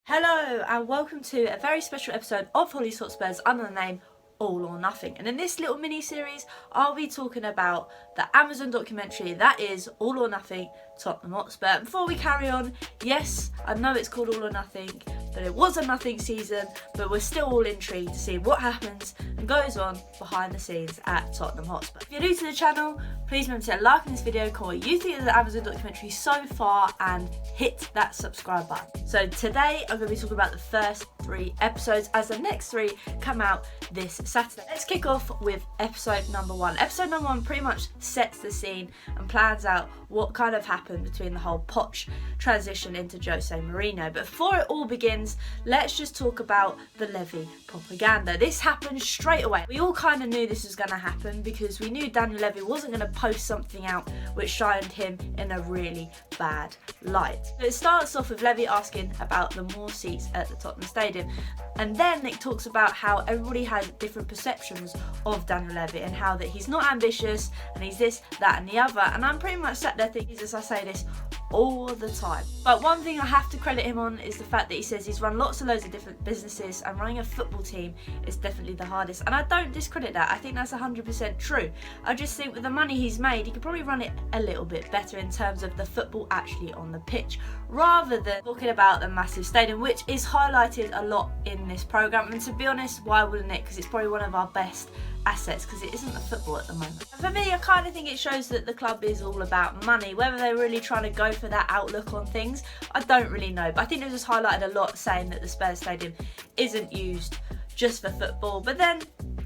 Hello and welcome to a very special episode of Hollie's Hotspurs under the name All or Nothing. And in this little mini-series, I'll be talking about the Amazon documentary that is All or Nothing Tottenham Hotspur. Before we carry on, yes, I know it's called All or Nothing, but it was a nothing season, but we're still all intrigued to see what happens and goes on behind the scenes at Tottenham Hotspur. If you're new to the channel, please remember to hit a like on this video, comment what you think of the Amazon documentary so far, and hit that subscribe button. So today I'm going to be talking about the first 3 episodes, as the next 3 come out this Saturday. Let's kick off with episode number 1. Episode number 1 pretty much sets the scene and plans out what kind of happened between the whole Poch transition into Jose Mourinho. But before it all begins, let's just talk about the Levy propaganda. This happened straight away. We all kind of knew this was going to happen because we knew Daniel Levy wasn't going to post something out which shined him in a really bad light. So it starts off with Levy asking about the more seats at the Tottenham Stadium, and then it talks about how everybody has different perceptions of Daniel Levy and how that he's not ambitious and he's this, that and the other. And I'm pretty much sat there thinking, as I say this all the time. But one thing I have to credit him on is the fact that he says he's run loads of different businesses and running a football team is definitely the hardest. And I don't discredit that. I think that's 100% true. I just think with the money he's made, he could probably run it a little bit better in terms of the football actually on the pitch, rather than talking about the massive stadium, which is highlighted a lot in this programme. And to be honest, why wouldn't it? Because it's probably one of our best assets, because it isn't the football at the moment. And for me, I kind of think it shows that the club is all about money. Whether they're really trying to go for that outlook on things, I don't really know, but I think it was just highlighted a lot saying that the Spurs stadium isn't used just for football. But then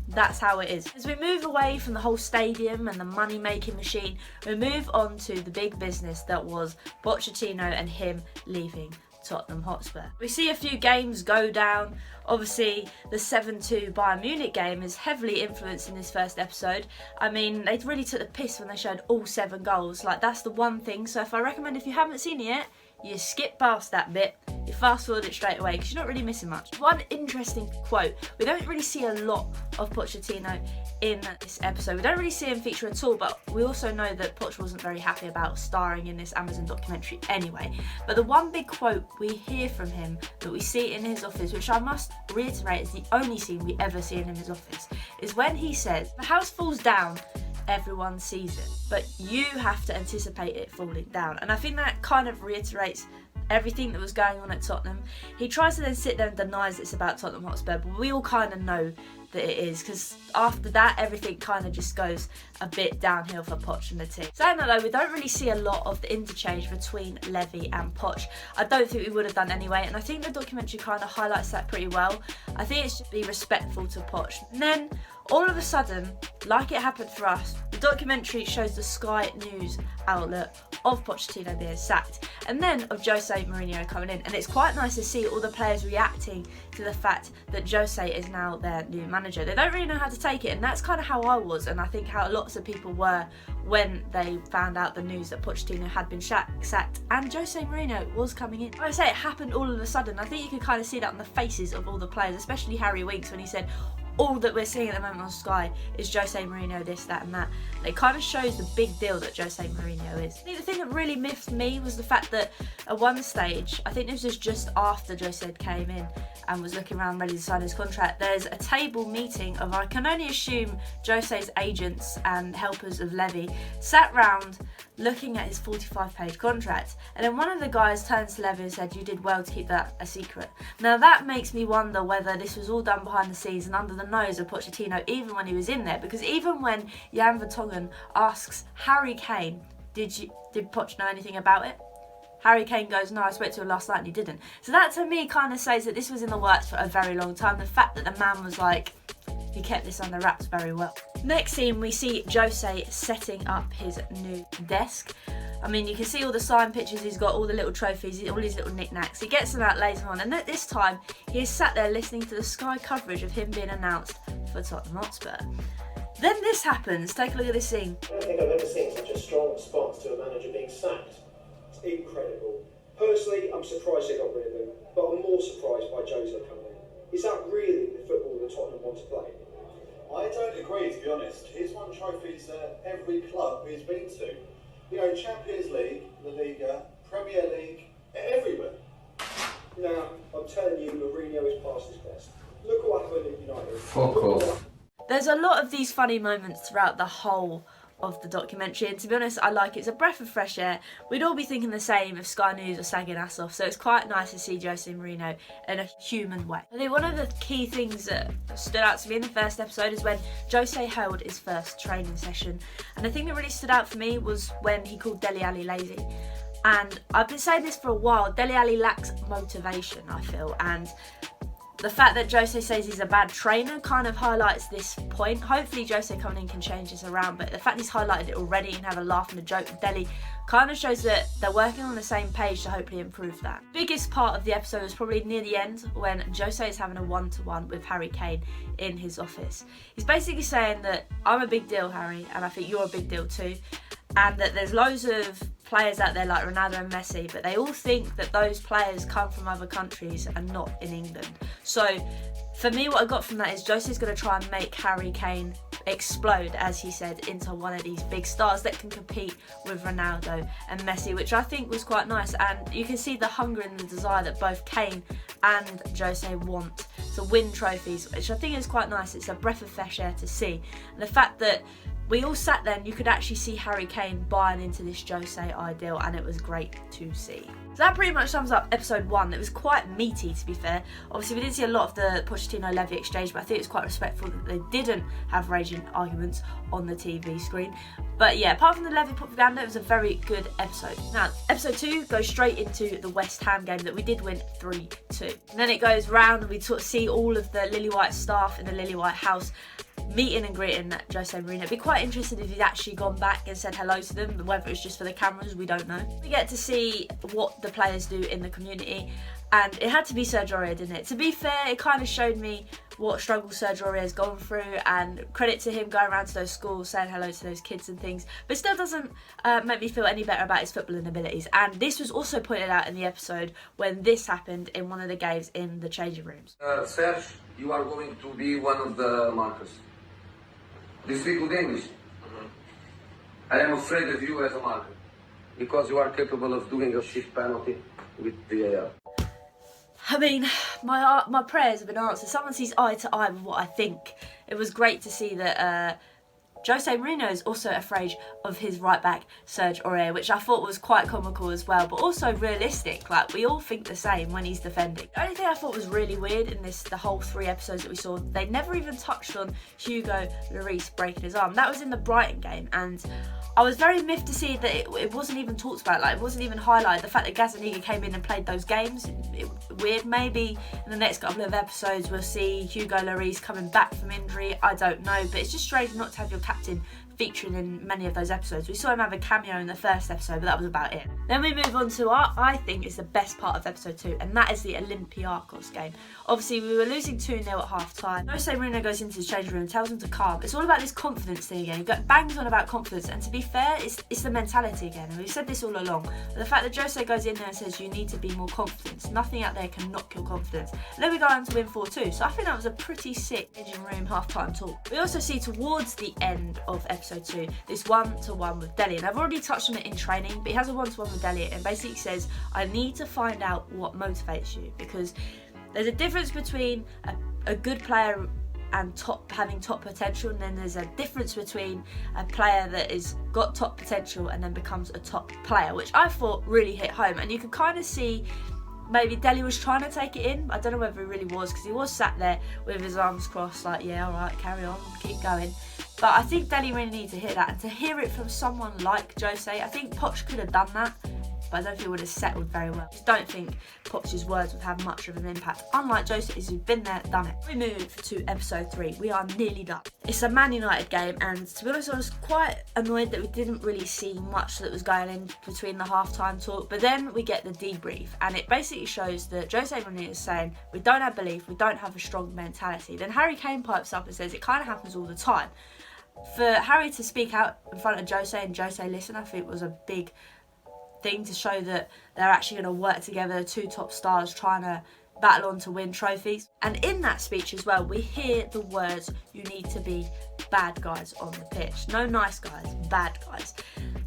that's how it is. As we move away from the whole stadium and the money making machine, we move on to the big business that was Pochettino and him leaving Tottenham Hotspur. We see a few games go down. Obviously, the 7-2 Bayern Munich game is heavily influenced in this first episode. I mean, they really took the piss when they showed all 7 goals. Like, that's the one thing. So if I recommend, if you haven't seen it yet, you skip past that bit, you fast forward it straight away because you're not really missing much. One interesting quote, we don't really see a lot of Pochettino in this episode. We don't really see him feature at all, but we also know that Poch wasn't very happy about starring in this Amazon documentary anyway. But the one big quote we hear from him that we see in his office, which I must reiterate is the only scene we ever see in his office, is when he says, "The house falls down, everyone sees it, but you have to anticipate it falling down." And I think that kind of reiterates everything that was going on at Tottenham. He tries to then sit there and denies it's about Tottenham Hotspur, but we all kind of know that it is, because after that everything kind of just goes a bit downhill for Poch and the team. Saying that though, we don't really see a lot of the interchange between Levy and Poch. I don't think we would have done anyway, and I think the documentary kind of highlights that pretty well. I think it's just be respectful to Poch. And then all of a sudden, like it happened for us, the documentary shows the Sky News outlet of Pochettino being sacked, and then of Jose Mourinho coming in. And it's quite nice to see all the players reacting to the fact that Jose is now their new manager. They don't really know how to take it, and that's kind of how I was, and I think how lots of people were when they found out the news that Pochettino had been sacked and Jose Mourinho was coming in. Like I say, it happened all of a sudden. I think you could kind of see that on the faces of all the players, especially Harry Winks, when he said, "All that we're seeing at the moment on Sky is Jose Mourinho, this, that and that." And it kind of shows the big deal that Jose Mourinho is. I think the thing that really miffed me was the fact that at one stage, I think this was just after Jose came in and was looking around ready to sign his contract, there's a table meeting of, I can only assume, Jose's agents and helpers of Levy sat round looking at his 45-page contract, and then one of the guys turns to Levy and said, "You did well to keep that a secret." Now that makes me wonder whether this was all done behind the scenes and under the nose of Pochettino, even when he was in there, because even when Jan Vertonghen asks Harry Kane, did Poch know anything about it? Harry Kane goes, "No, I spoke to him last night," and he didn't. So that to me kind of says that this was in the works for a very long time. The fact that the man was like, he kept this under wraps very well. Next scene, we see Jose setting up his new desk. I mean, you can see all the signed pictures he's got, all the little trophies, all his little knickknacks. He gets them out later on, and at this time, he is sat there listening to the Sky coverage of him being announced for Tottenham Hotspur. Then this happens. Take a look at this scene. I don't think I've ever seen such a strong response to a manager being sacked. It's incredible. Personally, I'm surprised they got rid of him, but I'm more surprised by Jose coming in. Is that really the football that Tottenham want to play? I don't agree, to be honest. He's won trophies at every club he's been to. You know, Champions League, La Liga, Premier League, everywhere. Now, I'm telling you, Mourinho is past his best. Look what happened at United. Fuck off. There's a lot of these funny moments throughout the whole of the documentary, and to be honest, I like it. It's a breath of fresh air. We'd all be thinking the same if Sky News were sagging us off, so it's quite nice to see Jose Mourinho in a human way. I think one of the key things that stood out to me in the first episode is when Jose held his first training session, and the thing that really stood out for me was when he called Dele Alli lazy. And I've been saying this for a while, Dele Alli lacks motivation, I feel, and the fact that Jose says he's a bad trainer kind of highlights this point. Hopefully Jose coming in can change this around, but the fact he's highlighted it already and have a laugh and a joke with Dele kind of shows that they're working on the same page to hopefully improve that. Biggest part of the episode was probably near the end when Jose is having a one-to-one with Harry Kane in his office. He's basically saying that I'm a big deal, Harry, and I think you're a big deal too, and that there's loads of players out there like Ronaldo and Messi, but they all think that those players come from other countries and not in England. So for me, what I got from that is Jose's going to try and make Harry Kane explode, as he said, into one of these big stars that can compete with Ronaldo and Messi, which I think was quite nice. And you can see the hunger and the desire that both Kane and Jose want to win trophies, which I think is quite nice. It's a breath of fresh air to see. And the fact that we all sat there and you could actually see Harry Kane buying into this Jose ideal, and it was great to see. So that pretty much sums up episode 1. It was quite meaty, to be fair. Obviously, we didn't see a lot of the Pochettino-Levy exchange, but I think it was quite respectful that they didn't have raging arguments on the TV screen. But yeah, apart from the Levy propaganda, it was a very good episode. Now, episode 2 goes straight into the West Ham game that we did win 3-2. And then it goes round and we sort of see all of the Lily White staff in the Lily White house meeting and greeting Jose Mourinho. It'd be quite interesting if he'd actually gone back and said hello to them, whether it was just for the cameras, we don't know. We get to see what the players do in the community, and it had to be Sergio Aurier, didn't it? To be fair, it kind of showed me what struggle Sergio Aurier has gone through, and credit to him going around to those schools saying hello to those kids and things, but still doesn't make me feel any better about his footballing abilities. And this was also pointed out in the episode when this happened in one of the games in the changing rooms. Serge, you are going to be one of the markers. Do you speak good English? I am afraid of you as a marker, because you are capable of doing a shit penalty with VAR. I mean, my prayers have been answered. Someone sees eye to eye with what I think. It was great to see that Jose Mourinho is also afraid of his right back, Serge Aurier, which I thought was quite comical as well, but also realistic. Like, we all think the same when he's defending. The only thing I thought was really weird in the whole 3 episodes that we saw, they never even touched on Hugo Lloris breaking his arm. That was in the Brighton game, and I was very miffed to see that it wasn't even talked about. Like, it wasn't even highlighted. The fact that Gazzaniga came in and played those games, weird. Maybe in the next couple of episodes we'll see Hugo Lloris coming back from injury. I don't know, but it's just strange not to have your captain featuring in many of those episodes. We saw him have a cameo in the first episode, but that was about it. Then we move on to what I think is the best part of episode 2, and that is the Olympiacos game. Obviously, we were losing 2-0 at half time. Jose Mourinho goes into the changing room and tells them to calm. It's all about this confidence thing again. He bangs on about confidence, and to be fair, it's the mentality again. And we've said this all along. But the fact that Jose goes in there and says you need to be more confident. Nothing out there can knock your confidence. And then we go on to win 4-2. So I think that was a pretty sick changing room half-time talk. We also see towards the end of episode 2 this one-to-one with Dele, and I've already touched on it in training, but he has a one-to-one with Dele and basically says I need to find out what motivates you, because there's a difference between a good player and having top potential, and then there's a difference between a player that is got top potential and then becomes a top player, which I thought really hit home. And you could kind of see maybe Dele was trying to take it in. I don't know whether he really was, because he was sat there with his arms crossed like, yeah, all right, carry on, keep going. But I think Dele really needs to hear that, and to hear it from someone like Jose. I think Poch could have done that, but I don't think it would have settled very well. I just don't think Poch's words would have much of an impact, unlike Jose, who's been there, done it. We move to episode 3. We are nearly done. It's a Man United game, and to be honest, I was quite annoyed that we didn't really see much that was going in between the half-time talk, but then we get the debrief, and it basically shows that Jose Mourinho is saying, we don't have belief, we don't have a strong mentality. Then Harry Kane pipes up and says, it kind of happens all the time. For Harry to speak out in front of Jose and Jose listen, I think was a big thing to show that they're actually going to work together, 2 top stars trying to battle on to win trophies. And in that speech as well, we hear the words, "You need to be bad guys on the pitch." No nice guys, bad guys.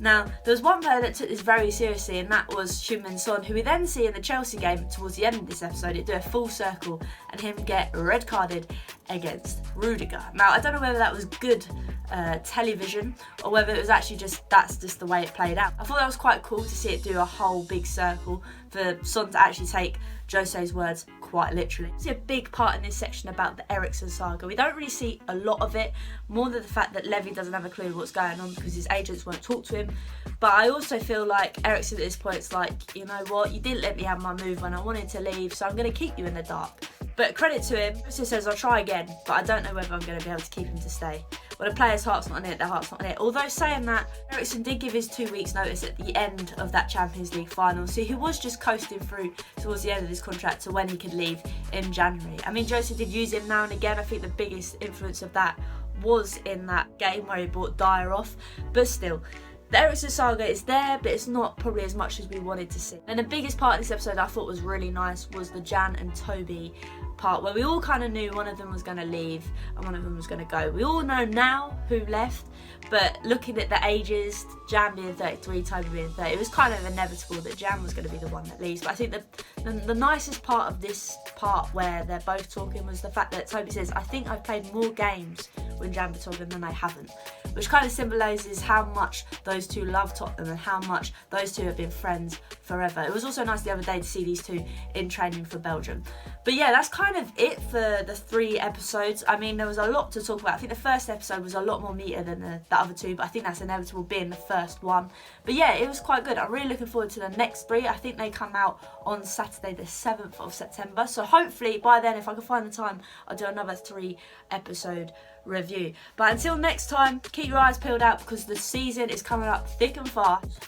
Now, there was one player that took this very seriously, and that was Heung-min Son, who we then see in the Chelsea game towards the end of this episode. It do a full circle and him get red carded against Rudiger. Now, I don't know whether that was good television or whether it was actually that's just the way it played out. I thought that was quite cool to see it do a whole big circle, for Son to actually take Jose's words quite literally. We see a big part in this section about the Eriksen saga. We don't really see a lot of it, more than the fact that Levy doesn't have a clue what's going on because his agents won't talk to him. But I also feel like Eriksen at this point is like, you know what, you didn't let me have my move when I wanted to leave, so I'm going to keep you in the dark. But credit to him, Jose says, "I'll try again, but I don't know whether I'm going to be able to keep him to stay." Well, the player's heart's not in it, their heart's not in it. Although saying that, Eriksen did give his 2 weeks notice at the end of that Champions League final, so he was just coasting through towards the end of his contract to when he could leave in January. I mean, Jose did use him now and again. I think the biggest influence of that was in that game where he brought Dyer off, but still. The Eriksen saga is there, but it's not probably as much as we wanted to see. And the biggest part of this episode I thought was really nice was the Jan and Toby part, where we all kind of knew one of them was going to leave and one of them was going to go. We all know now who left, but looking at the ages, Jan being 33, Toby being 30, it was kind of inevitable that Jan was going to be the one that leaves. But I think the nicest part of this part where they're both talking was the fact that Toby says, "I think I've played more games with Jan Vertonghen than I haven't," which kind of symbolises how much those two love Tottenham and how much those two have been friends forever. It was also nice the other day to see these two in training for Belgium. But yeah, that's kind of it for the 3 episodes. I mean, there was a lot to talk about. I think the first episode was a lot more meatier than the other 2, but I think that's inevitable being the first one. But yeah, it was quite good. I'm really looking forward to the next 3. I think they come out on Saturday the 7th of September. So hopefully by then, if I can find the time, I'll do another 3 episode review. But until next time, keep your eyes peeled out because the season is coming up thick and fast.